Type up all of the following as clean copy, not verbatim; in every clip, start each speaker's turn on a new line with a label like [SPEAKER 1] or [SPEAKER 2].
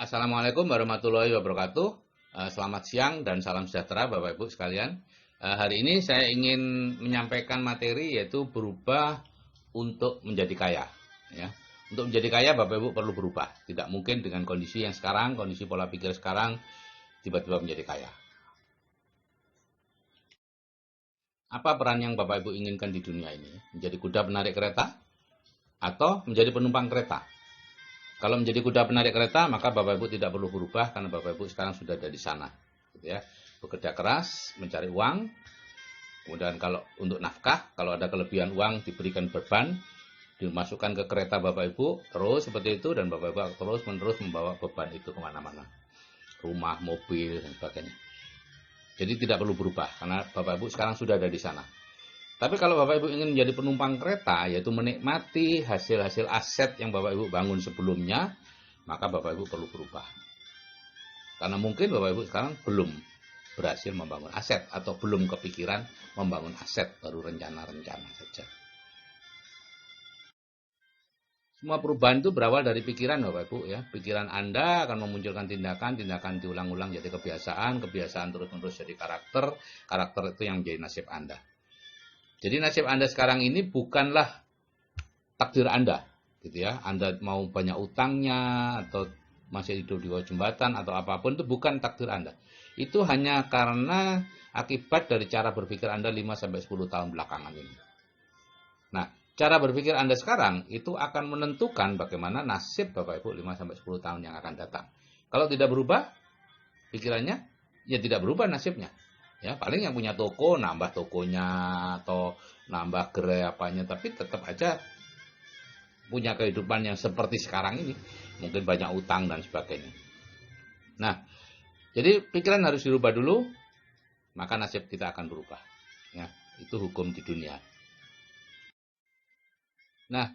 [SPEAKER 1] Assalamualaikum warahmatullahi wabarakatuh. Selamat siang dan salam sejahtera Bapak Ibu sekalian. Hari ini saya ingin menyampaikan materi yaitu berubah untuk menjadi kaya. Ya. Untuk menjadi kaya Bapak Ibu perlu berubah. Tidak mungkin dengan kondisi yang sekarang, kondisi pola pikir sekarang, tiba-tiba menjadi kaya. Apa peran yang Bapak Ibu inginkan di dunia ini? Menjadi kuda penarik kereta? Atau menjadi penumpang kereta? Kalau menjadi kuda penarik kereta, maka Bapak Ibu tidak perlu berubah karena Bapak Ibu sekarang sudah ada di sana. Gitu ya. Bekerja keras, mencari uang, kemudian kalau untuk nafkah, kalau ada kelebihan uang diberikan beban, dimasukkan ke kereta Bapak Ibu, terus seperti itu, dan Bapak Ibu terus-menerus membawa beban itu kemana-mana. Rumah, mobil, dan sebagainya. Jadi tidak perlu berubah, karena Bapak Ibu sekarang sudah ada di sana. Tapi kalau Bapak Ibu ingin menjadi penumpang kereta, yaitu menikmati hasil-hasil aset yang Bapak Ibu bangun sebelumnya, maka Bapak Ibu perlu berubah. Karena mungkin Bapak Ibu sekarang belum berhasil membangun aset atau belum kepikiran membangun aset, baru rencana-rencana saja. Semua perubahan itu berawal dari pikiran Bapak Ibu ya. Pikiran Anda akan memunculkan tindakan diulang-ulang jadi kebiasaan terus-menerus jadi karakter itu yang menjadi nasib Anda. Jadi nasib Anda sekarang ini bukanlah takdir Anda, gitu ya. Anda mau banyak utangnya atau masih hidup di bawah jembatan atau apapun itu bukan takdir Anda. Itu hanya karena akibat dari cara berpikir Anda 5-10 tahun belakangan ini. Nah, cara berpikir Anda sekarang itu akan menentukan bagaimana nasib Bapak Ibu 5-10 tahun yang akan datang. Kalau tidak berubah pikirannya, ya tidak berubah nasibnya. Ya, paling yang punya toko nambah tokonya atau nambah gerai apanya, tapi tetap aja punya kehidupan yang seperti sekarang ini. Mungkin banyak utang dan sebagainya. Nah, jadi pikiran harus dirubah dulu, maka nasib kita akan berubah. Ya, itu hukum di dunia. Nah,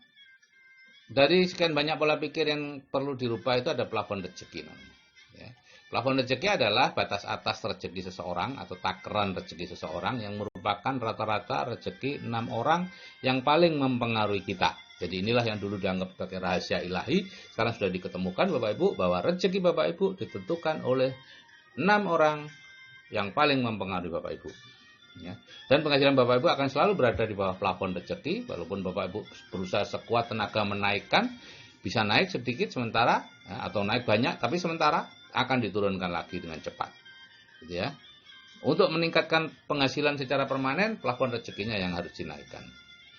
[SPEAKER 1] dari sekian banyak pola pikir yang perlu dirubah itu ada plafon rezeki namanya. Ya. Plafon rezeki adalah batas atas rezeki seseorang atau takaran rezeki seseorang yang merupakan rata-rata rezeki 6 orang yang paling mempengaruhi kita. Jadi inilah yang dulu dianggap sebagai rahasia ilahi, sekarang sudah diketemukan Bapak Ibu bahwa rezeki Bapak Ibu ditentukan oleh 6 orang yang paling mempengaruhi Bapak Ibu. Ya. Dan penghasilan Bapak Ibu akan selalu berada di bawah plafon rezeki, walaupun Bapak Ibu berusaha sekuat tenaga menaikkan, bisa naik sedikit sementara ya, atau naik banyak, tapi sementara akan diturunkan lagi dengan cepat. Gitu ya. Untuk meningkatkan penghasilan secara permanen, plafon rezekinya yang harus dinaikkan,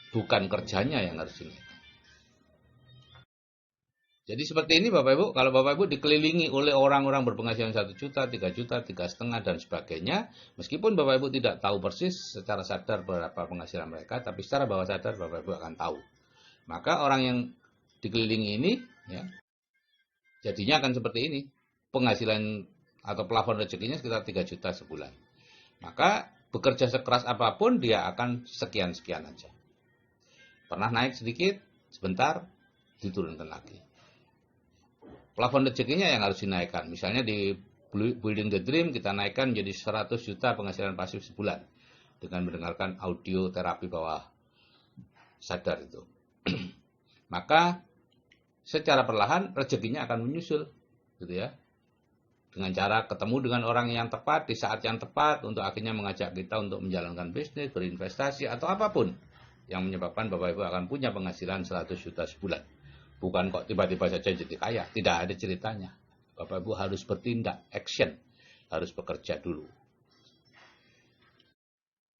[SPEAKER 1] bukan kerjanya yang harus dinaikkan. Jadi seperti ini Bapak Ibu, kalau Bapak Ibu dikelilingi oleh orang-orang berpenghasilan 1 juta, 3 juta, 3,5 dan sebagainya, meskipun Bapak Ibu tidak tahu persis secara sadar berapa penghasilan mereka, tapi secara bawah sadar Bapak Ibu akan tahu. Maka orang yang dikelilingi ini, ya, jadinya akan seperti ini. Penghasilan atau plafon rezekinya sekitar 3 juta sebulan. Maka bekerja sekeras apapun dia akan sekian-sekian aja. Pernah naik sedikit, sebentar, diturunkan lagi. Plafon rezekinya yang harus dinaikkan. Misalnya di Building the Dream kita naikkan menjadi 100 juta penghasilan pasif sebulan dengan mendengarkan audio terapi bawah sadar itu. Maka secara perlahan rezekinya akan menyusul, gitu ya. Dengan cara ketemu dengan orang yang tepat di saat yang tepat untuk akhirnya mengajak kita untuk menjalankan bisnis, berinvestasi atau apapun yang menyebabkan Bapak Ibu akan punya penghasilan 100 juta sebulan. Bukan kok tiba-tiba saja jadi kaya, tidak ada ceritanya. Bapak Ibu harus bertindak, action, harus bekerja dulu.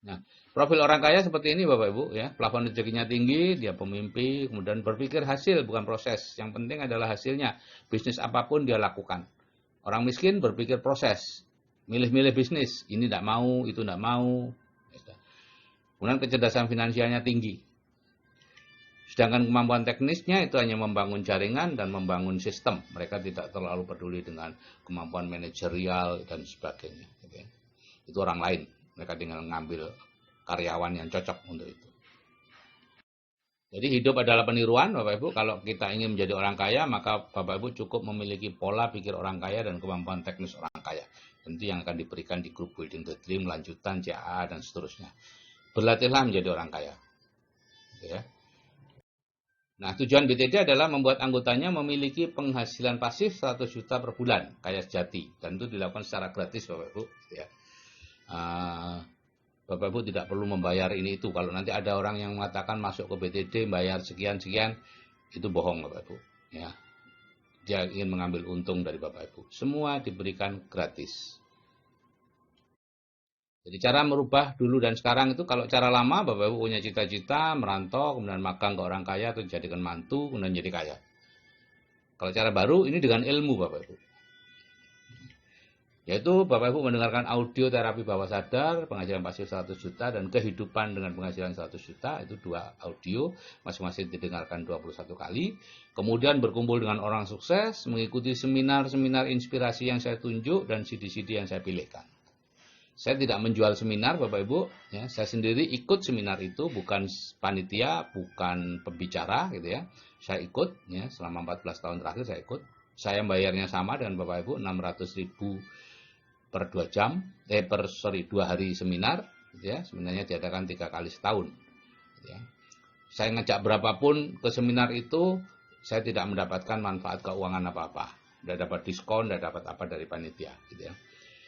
[SPEAKER 1] Nah, profil orang kaya seperti ini Bapak Ibu ya, plafon rezekinya tinggi, dia pemimpi, kemudian berpikir hasil bukan proses. Yang penting adalah hasilnya. Bisnis apapun dia lakukan. Orang miskin berpikir proses, milih-milih bisnis, ini tidak mau, itu tidak mau. Kemudian kecerdasan finansialnya tinggi. Sedangkan kemampuan teknisnya itu hanya membangun jaringan dan membangun sistem. Mereka tidak terlalu peduli dengan kemampuan manajerial dan sebagainya. Itu orang lain. Mereka tinggal mengambil karyawan yang cocok untuk itu. Jadi hidup adalah peniruan Bapak Ibu. Kalau kita ingin menjadi orang kaya, maka Bapak Ibu cukup memiliki pola pikir orang kaya dan kemampuan teknis orang kaya. Tentu yang akan diberikan di grup Building the Dream, lanjutan, CA, dan seterusnya. Berlatihlah menjadi orang kaya. Ya. Nah, tujuan BTD adalah membuat anggotanya memiliki penghasilan pasif 100 juta per bulan, kaya sejati. Dan itu dilakukan secara gratis, Bapak Ibu. Ya. Bapak Ibu tidak perlu membayar ini itu. Kalau nanti ada orang yang mengatakan masuk ke BTD, bayar sekian-sekian, itu bohong, Bapak Ibu. Ya. Dia ingin mengambil untung dari Bapak Ibu. Semua diberikan gratis. Jadi cara merubah dulu dan sekarang itu, kalau cara lama Bapak Ibu punya cita-cita merantau, kemudian magang ke orang kaya atau dijadikan mantu, kemudian jadi kaya. Kalau cara baru ini dengan ilmu Bapak Ibu. Yaitu Bapak Ibu mendengarkan audio terapi bawah sadar, penghasilan pasif 100 juta, dan kehidupan dengan penghasilan 100 juta, itu 2 audio, masing-masing didengarkan 21 kali. Kemudian berkumpul dengan orang sukses, mengikuti seminar-seminar inspirasi yang saya tunjuk, dan CD-CD yang saya pilihkan. Saya tidak menjual seminar Bapak Ibu, ya, saya sendiri ikut seminar itu, bukan panitia, bukan pembicara gitu ya. Saya ikut ya, selama 14 tahun terakhir saya ikut. Saya bayarnya sama dengan Bapak Ibu, 600.000 per 2 jam, 2 hari seminar gitu ya. Sebenarnya diadakan 3 kali setahun gitu ya. Saya ngajak berapapun ke seminar itu, saya tidak mendapatkan manfaat keuangan apa-apa. Tidak dapat diskon, tidak dapat apa dari panitia gitu ya.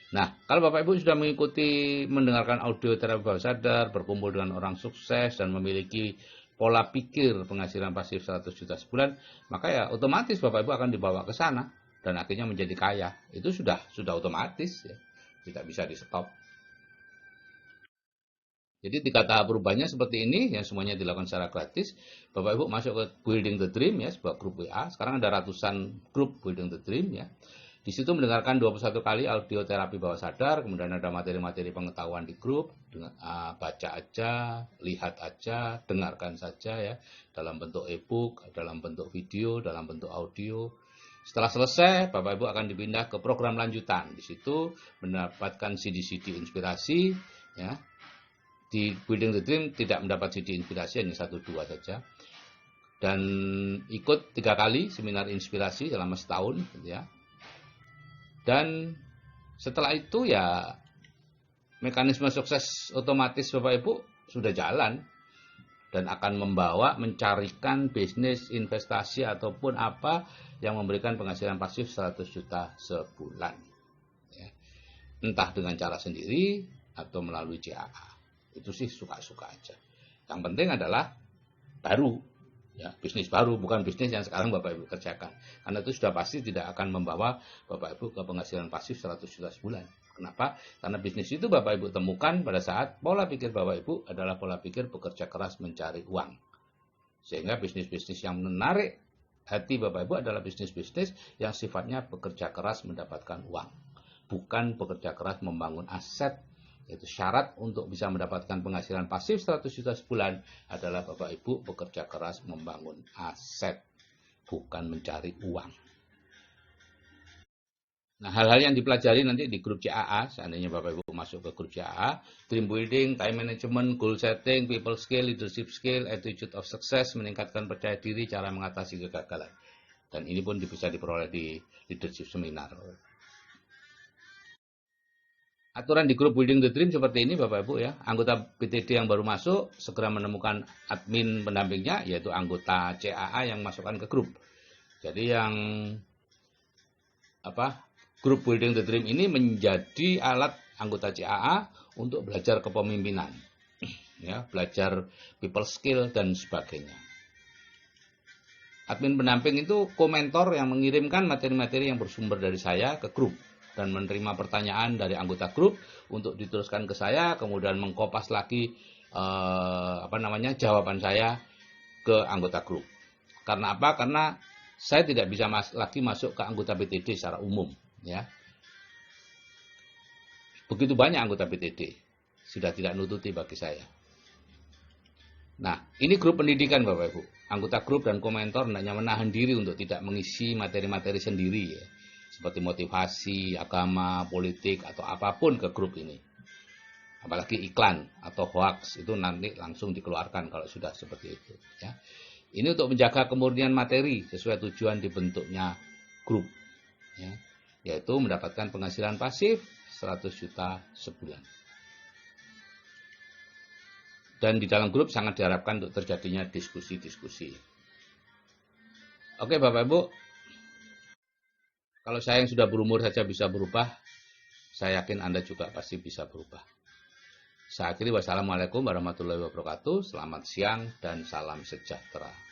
[SPEAKER 1] Nah, kalau Bapak Ibu sudah mengikuti, mendengarkan audio terapi bawah sadar, berkumpul dengan orang sukses, dan memiliki pola pikir penghasilan pasif 100 juta sebulan, maka ya otomatis Bapak Ibu akan dibawa ke sana, dan akhirnya menjadi kaya. Itu sudah otomatis, ya. Tidak bisa di-stop. Jadi 3 tahap perubahannya seperti ini, yang semuanya dilakukan secara gratis. Bapak Ibu masuk ke Building the Dream, ya, sebuah grup WA. Sekarang ada ratusan grup Building the Dream, ya. Di situ mendengarkan 21 kali audio terapi bawah sadar, kemudian ada materi-materi pengetahuan di grup, baca aja, lihat aja, dengarkan saja ya, dalam bentuk e-book, dalam bentuk video, dalam bentuk audio. Setelah selesai, Bapak Ibu akan dipindah ke program lanjutan. Di situ mendapatkan CD-CD inspirasi ya. Di Building the Dream tidak mendapat CD inspirasi, hanya 1-2 saja. Dan ikut 3 kali seminar inspirasi selama setahun gitu ya. Dan setelah itu ya mekanisme sukses otomatis Bapak Ibu sudah jalan dan akan membawa mencarikan bisnis, investasi ataupun apa yang memberikan penghasilan pasif 100 juta sebulan. Ya. Entah dengan cara sendiri atau melalui CAA. Itu sih suka-suka aja. Yang penting adalah baru. Ya, bisnis baru, bukan bisnis yang sekarang Bapak Ibu kerjakan. Karena itu sudah pasti tidak akan membawa Bapak Ibu ke penghasilan pasif 100 juta sebulan. Kenapa? Karena bisnis itu Bapak Ibu temukan pada saat pola pikir Bapak Ibu adalah pola pikir bekerja keras mencari uang. Sehingga bisnis-bisnis yang menarik hati Bapak Ibu adalah bisnis-bisnis yang sifatnya bekerja keras mendapatkan uang. Bukan bekerja keras membangun aset. Itu syarat untuk bisa mendapatkan penghasilan pasif 100 juta sebulan adalah Bapak Ibu bekerja keras membangun aset, bukan mencari uang. Nah, hal-hal yang dipelajari nanti di grup CAA, seandainya Bapak Ibu masuk ke grup CAA, Dream Building, Time Management, Goal Setting, People Skill, Leadership Skill, Attitude of Success, meningkatkan percaya diri, cara mengatasi kegagalan. Dan ini pun bisa diperoleh di Leadership Seminar. Aturan di grup Building the Dream seperti ini Bapak Ibu ya. Anggota BTD yang baru masuk segera menemukan admin pendampingnya, yaitu anggota CAA yang masukkan ke grup. Jadi yang grup Building the Dream ini menjadi alat anggota CAA untuk belajar kepemimpinan. Ya, belajar people skill dan sebagainya. Admin pendamping itu komentor yang mengirimkan materi-materi yang bersumber dari saya ke grup dan menerima pertanyaan dari anggota grup untuk diteruskan ke saya, kemudian mengkopas lagi jawaban saya ke anggota grup. Karena apa? Karena saya tidak bisa lagi masuk ke anggota BTD secara umum, ya. Begitu banyak anggota BTD, sudah tidak nututi bagi saya. Nah, ini grup pendidikan Bapak Ibu. Anggota grup dan komentor hendaknya menahan diri untuk tidak mengisi materi-materi sendiri ya. Seperti motivasi, agama, politik, atau apapun ke grup ini. Apalagi iklan atau hoax, itu nanti langsung dikeluarkan kalau sudah seperti itu. Ya. Ini untuk menjaga kemurnian materi sesuai tujuan dibentuknya grup. Ya. Yaitu mendapatkan penghasilan pasif 100 juta sebulan. Dan di dalam grup sangat diharapkan untuk terjadinya diskusi-diskusi. Oke Bapak Ibu, kalau saya yang sudah berumur saja bisa berubah, saya yakin Anda juga pasti bisa berubah. Saya akhiri, wassalamualaikum warahmatullahi wabarakatuh. Selamat siang dan salam sejahtera.